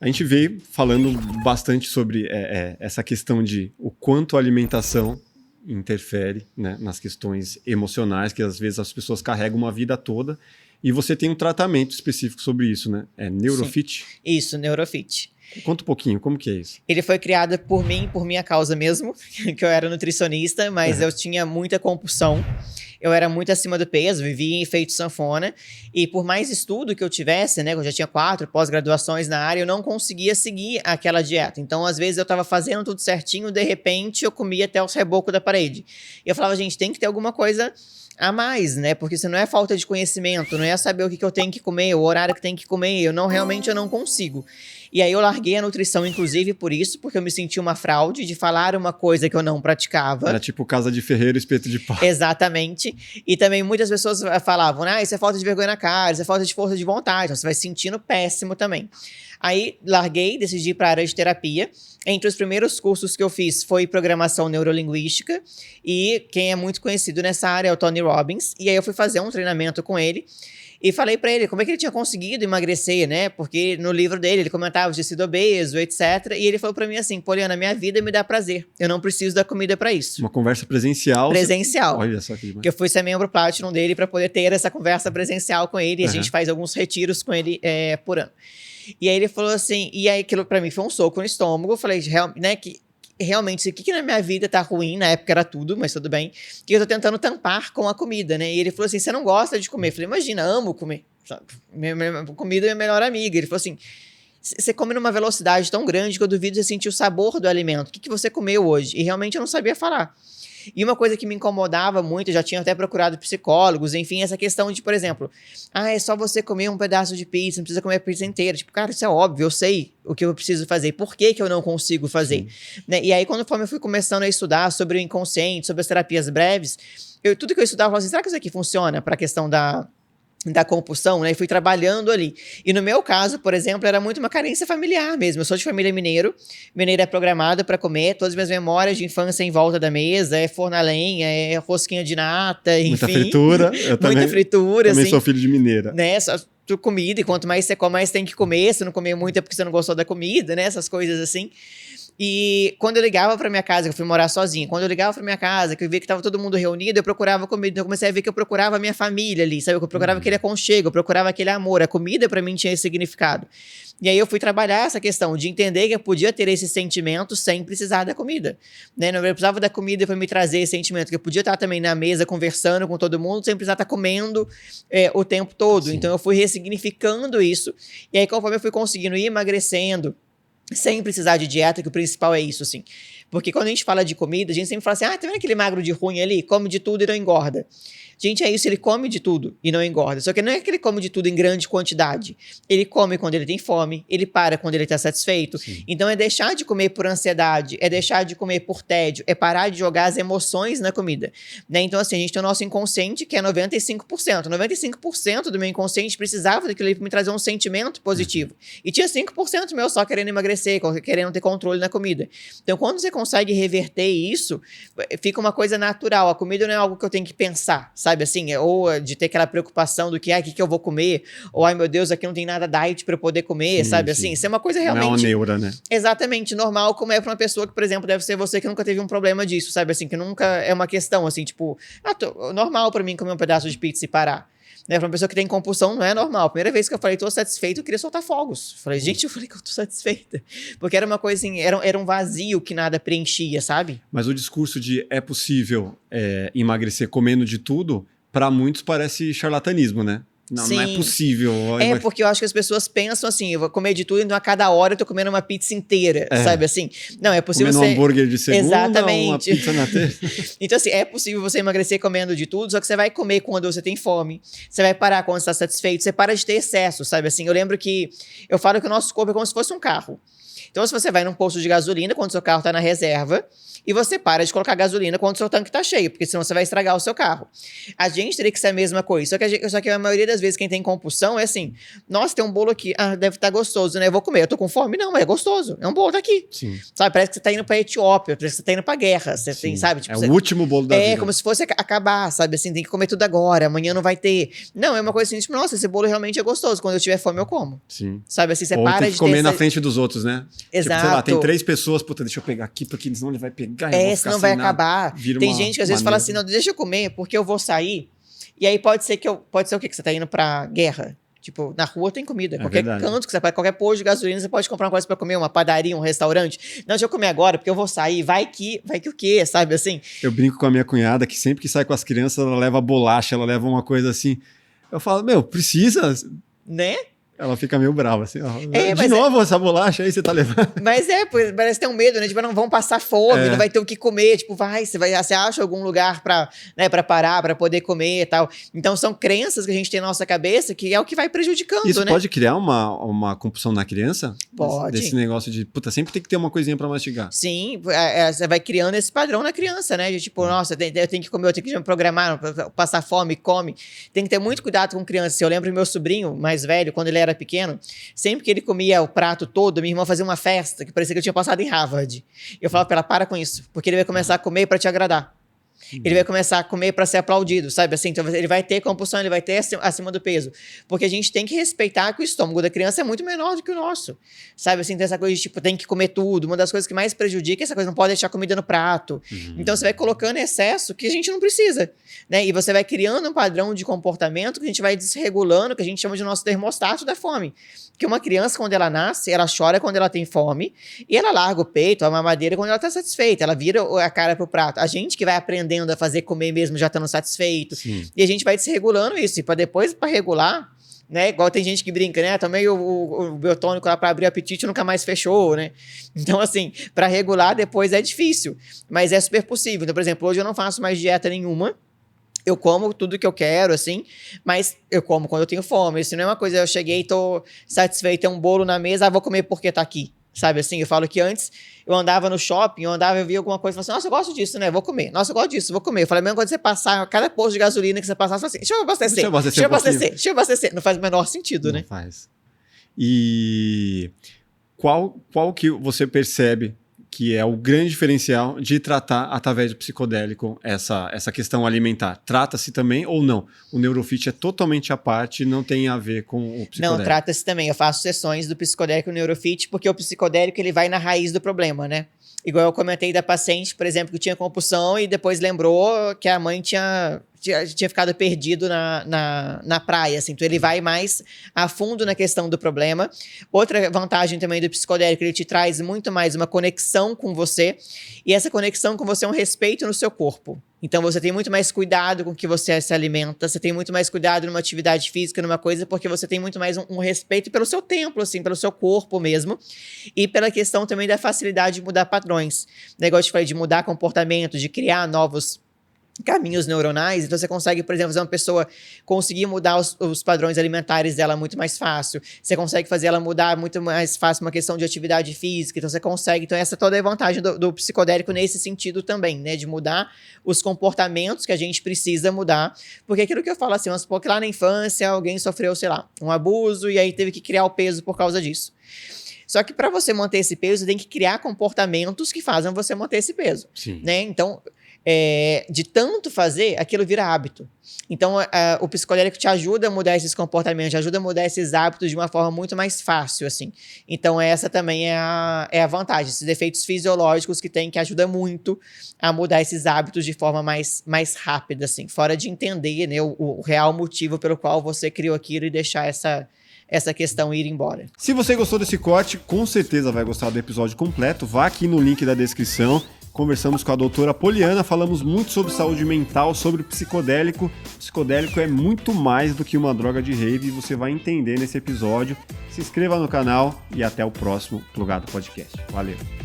A gente veio falando bastante sobre essa questão de o quanto a alimentação interfere, né, nas questões emocionais, que às vezes as pessoas carregam uma vida toda, e você tem um tratamento específico sobre isso, né? É Neurofit? Sim. Isso, Neurofit. Conta um pouquinho, como que é isso? Ele foi criado por mim, por minha causa mesmo, que eu era nutricionista, mas eu tinha muita compulsão. Eu era muito acima do peso, vivia em efeito sanfona, e por mais estudo que eu tivesse, né, eu já tinha 4 pós-graduações na área, eu não conseguia seguir aquela dieta. Então, às vezes, eu estava fazendo tudo certinho, de repente, eu comia até os rebocos da parede. E eu falava, gente, tem que ter alguma coisa a mais, né? Porque se não é falta de conhecimento, não é saber o que eu tenho que comer, o horário que tem que comer, realmente eu não consigo. E aí eu larguei a nutrição, inclusive, por isso, porque eu me senti uma fraude de falar uma coisa que eu não praticava. Era tipo casa de ferreiro, espeto de pau. Exatamente. E também muitas pessoas falavam, isso é falta de vergonha na cara, isso é falta de força de vontade, então você vai se sentindo péssimo também. Aí larguei, decidi ir para a área de terapia. Entre os primeiros cursos que eu fiz foi programação neurolinguística, e quem é muito conhecido nessa área é o Tony Robbins, e aí eu fui fazer um treinamento com ele, e falei pra ele como é que ele tinha conseguido emagrecer, né? Porque no livro dele ele comentava de sido obeso, etc. E ele falou pra mim assim, Poliana, minha vida me dá prazer. Eu não preciso da comida pra isso. Uma conversa presencial. Presencial. Olha só que demais. Que eu fui ser membro Platinum dele pra poder ter essa conversa presencial com ele. E a gente faz alguns retiros com ele por ano. E aí ele falou assim, e aí aquilo pra mim foi um soco no estômago. Eu falei, né, que realmente, o que na minha vida tá ruim, na época era tudo, mas tudo bem, que eu tô tentando tampar com a comida, né? E ele falou assim, você não gosta de comer? Eu falei, imagina, amo comer. Minha comida é minha melhor amiga. Ele falou assim, você come numa velocidade tão grande que eu duvido você sentir o sabor do alimento. O que você comeu hoje? E realmente eu não sabia falar. E uma coisa que me incomodava muito, eu já tinha até procurado psicólogos, enfim, essa questão de, por exemplo, é só você comer um pedaço de pizza, não precisa comer a pizza inteira. Tipo, cara, isso é óbvio, eu sei o que eu preciso fazer, por que eu não consigo fazer? Né? E aí, quando eu fui começando a estudar sobre o inconsciente, sobre as terapias breves, tudo que eu estudava, eu falava assim, será que isso aqui funciona para a questão da compulsão, né? E fui trabalhando ali. E no meu caso, por exemplo, era muito uma carência familiar mesmo. Eu sou de família mineiro. Mineiro é programado para comer. Todas as minhas memórias de infância em volta da mesa. É forno a lenha, é rosquinha de nata, enfim. Muita fritura. Muita fritura, também assim. sou filho de mineira. Né? Só comida. E quanto mais você come, mais tem que comer. Se não comer muito é porque você não gostou da comida, né? Essas coisas assim. E quando eu ligava pra minha casa, que eu fui morar sozinha, quando eu ligava pra minha casa, que eu via que tava todo mundo reunido, eu procurava comida. Então eu comecei a ver que eu procurava a minha família ali, sabe? Eu procurava aquele aconchego, eu procurava aquele amor. A comida pra mim tinha esse significado. E aí eu fui trabalhar essa questão de entender que eu podia ter esse sentimento sem precisar da comida. Né? Não precisava da comida para me trazer esse sentimento, que eu podia estar também na mesa conversando com todo mundo sem precisar estar comendo o tempo todo. Sim. Então eu fui ressignificando isso. E aí conforme eu fui conseguindo ir emagrecendo, sem precisar de dieta, que o principal é isso, assim. Porque quando a gente fala de comida, a gente sempre fala assim, tá vendo aquele magro de ruim ali? Come de tudo e não engorda. Gente, é isso, ele come de tudo e não engorda. Só que não é que ele come de tudo em grande quantidade. Ele come quando ele tem fome, ele para quando ele tá satisfeito. Sim. Então é deixar de comer por ansiedade, é deixar de comer por tédio, é parar de jogar as emoções na comida. Né? Então assim, a gente tem o nosso inconsciente, que é 95%. 95% do meu inconsciente precisava daquilo ali pra me trazer um sentimento positivo. E tinha 5% meu só querendo emagrecer, querendo ter controle na comida. Então quando você consegue reverter isso, fica uma coisa natural. A comida não é algo que eu tenho que pensar, sabe assim? Ou de ter aquela preocupação do que, o que eu vou comer? Ou, ai meu Deus, aqui não tem nada diet pra eu poder comer, sim, sabe assim? Isso é uma coisa realmente... Não é uma neura, né? Exatamente, normal, como é pra uma pessoa que, por exemplo, deve ser você que nunca teve um problema disso, sabe assim? Que nunca é uma questão, assim, tipo... normal pra mim comer um pedaço de pizza e parar. Né, pra uma pessoa que tem compulsão, não é normal. A primeira vez que eu falei, tô satisfeito, eu queria soltar fogos. Falei, gente, eu falei que eu tô satisfeita. Porque era uma coisa assim, era um vazio que nada preenchia, sabe? Mas o discurso de é possível emagrecer comendo de tudo, pra muitos parece charlatanismo, né? Não, não é possível. Porque eu acho que as pessoas pensam assim, eu vou comer de tudo, então a cada hora eu tô comendo uma pizza inteira, sabe assim? Não, é possível comendo um hambúrguer de segunda, exatamente. Uma pizza na terça. Então assim, é possível você emagrecer comendo de tudo, só que você vai comer quando você tem fome, você vai parar quando você tá satisfeito, você para de ter excesso, sabe assim? Eu lembro que eu falo que o nosso corpo é como se fosse um carro. Então se você vai num posto de gasolina, quando seu carro tá na reserva, e você para de colocar gasolina quando o seu tanque tá cheio, porque senão você vai estragar o seu carro. A gente teria que ser a mesma coisa, só que a maioria das muitas vezes quem tem compulsão é assim, nossa, tem um bolo aqui, deve estar gostoso, né? Eu vou comer, eu tô com fome? Não, mas é gostoso, é um bolo daqui. Sim. Sabe, parece que você tá indo pra Etiópia, parece que você tá indo pra guerra, você tem, sabe? Tipo, é o último bolo da vida. É, como se fosse acabar, sabe? Assim, tem que comer tudo agora, amanhã não vai ter. Não, é uma coisa assim, tipo, nossa, esse bolo realmente é gostoso, quando eu tiver fome eu como. Sim. Sabe, assim, você ou para tem que de comer na frente dos outros, né? Exato. Tipo, sei lá, tem 3 pessoas, puta, deixa eu pegar aqui, porque senão ele vai pegar e eu vou ficar senão vai nada. acabar. Tem gente que às vezes fala assim, não, deixa eu comer, porque eu vou sair. E aí pode ser o quê? Que você tá indo pra guerra. Tipo, na rua tem comida. Qualquer canto que você vai, qualquer posto de gasolina, você pode comprar uma coisa pra comer, uma padaria, um restaurante. Não, deixa eu comer agora, porque eu vou sair. Vai que o quê, sabe assim? Eu brinco com a minha cunhada que sempre que sai com as crianças, ela leva bolacha, ela leva uma coisa assim. Eu falo, meu, precisa? Né? Ela fica meio brava, assim, ó. De novo essa bolacha aí você tá levando. Mas parece ter um medo, né? Tipo, não vão passar fome, não vai ter o que comer. Tipo, você acha algum lugar pra parar, pra poder comer e tal. Então, são crenças que a gente tem na nossa cabeça que é o que vai prejudicando, Isso, né? pode criar uma compulsão na criança? Pode. Desse negócio de, puta, sempre tem que ter uma coisinha pra mastigar. Sim, você vai criando esse padrão na criança, né? De tipo, nossa, eu tenho que comer, eu tenho que me programar, passar fome, come. Tem que ter muito cuidado com criança. Eu lembro do meu sobrinho mais velho, quando ele era pequeno, sempre que ele comia o prato todo, minha irmã fazia uma festa que parecia que eu tinha passado em Harvard. Eu falava pra ela, para com isso, porque ele vai começar a comer pra te agradar. Ele vai começar a comer para ser aplaudido, sabe? Assim, então ele vai ter compulsão, ele vai ter acima do peso. Porque a gente tem que respeitar que o estômago da criança é muito menor do que o nosso. Sabe? Assim, tem essa coisa de, tipo, tem que comer tudo. Uma das coisas que mais prejudica é essa coisa, não pode deixar comida no prato. Então você vai colocando excesso que a gente não precisa, né? E você vai criando um padrão de comportamento que a gente vai desregulando, que a gente chama de nosso termostato da fome. Que uma criança, quando ela nasce, ela chora quando ela tem fome e ela larga o peito, a mamadeira, quando ela tá satisfeita. Ela vira a cara pro prato. A gente que vai aprendendo a fazer comer mesmo já estando satisfeito. Sim. E a gente vai desregulando isso. E depois, para regular, né? Igual tem gente que brinca, né? Tomei o biotônico lá para abrir o apetite e nunca mais fechou, né? Então, assim, para regular depois é difícil. Mas é super possível. Então, por exemplo, hoje eu não faço mais dieta nenhuma. Eu como tudo que eu quero, assim, mas eu como quando eu tenho fome. Isso não é uma coisa, eu cheguei, tô satisfeito, tem um bolo na mesa, vou comer porque tá aqui. Sabe assim, eu falo que antes eu andava no shopping, eu via alguma coisa e falava assim, nossa, eu gosto disso, né? Vou comer. Nossa, eu gosto disso, vou comer. Eu falei, mesmo quando você passar, cada posto de gasolina que você passar, você fala assim, deixa eu abastecer. Não faz o menor sentido, não, né? Não faz. E qual que você percebe que é o grande diferencial de tratar através do psicodélico essa questão alimentar? Trata-se também ou não? O Neurofit é totalmente à parte, não tem a ver com o psicodélico? Não, trata-se também. Eu faço sessões do psicodélico e Neurofit, porque o psicodélico ele vai na raiz do problema, né? Igual eu comentei da paciente, por exemplo, que tinha compulsão e depois lembrou que a mãe tinha ficado perdido na praia, assim. Então ele vai mais a fundo na questão do problema. Outra vantagem também do psicodélico, ele te traz muito mais uma conexão com você, e essa conexão com você é um respeito no seu corpo. Então você tem muito mais cuidado com o que você se alimenta, você tem muito mais cuidado numa atividade física, numa coisa, porque você tem muito mais um respeito pelo seu templo, assim, pelo seu corpo mesmo, e pela questão também da facilidade de mudar padrões. O negócio de, de mudar comportamento, de criar novos caminhos neuronais. Então você consegue, por exemplo, fazer uma pessoa conseguir mudar os padrões alimentares dela muito mais fácil. Você consegue fazer ela mudar muito mais fácil uma questão de atividade física. Então você consegue. Então essa toda é a vantagem do psicodélico nesse sentido também, né? De mudar os comportamentos que a gente precisa mudar. Porque aquilo que eu falo assim, vamos supor que lá na infância alguém sofreu, sei lá, um abuso e aí teve que criar o peso por causa disso. Só que para você manter esse peso, tem que criar comportamentos que fazem você manter esse peso. Sim. Né? Então, de tanto fazer, aquilo vira hábito. Então, o psicodélico te ajuda a mudar esses comportamentos, te ajuda a mudar esses hábitos de uma forma muito mais fácil, assim. Então, essa também é a vantagem, esses efeitos fisiológicos que tem, que ajuda muito a mudar esses hábitos de forma mais rápida, assim, fora de entender, né, o real motivo pelo qual você criou aquilo e deixar essa questão ir embora. Se você gostou desse corte, com certeza vai gostar do episódio completo. Vá aqui no link da descrição. Conversamos com a doutora Poliana, falamos muito sobre saúde mental, sobre psicodélico. O psicodélico é muito mais do que uma droga de rave e você vai entender nesse episódio. Se inscreva no canal e até o próximo Plugado Podcast. Valeu!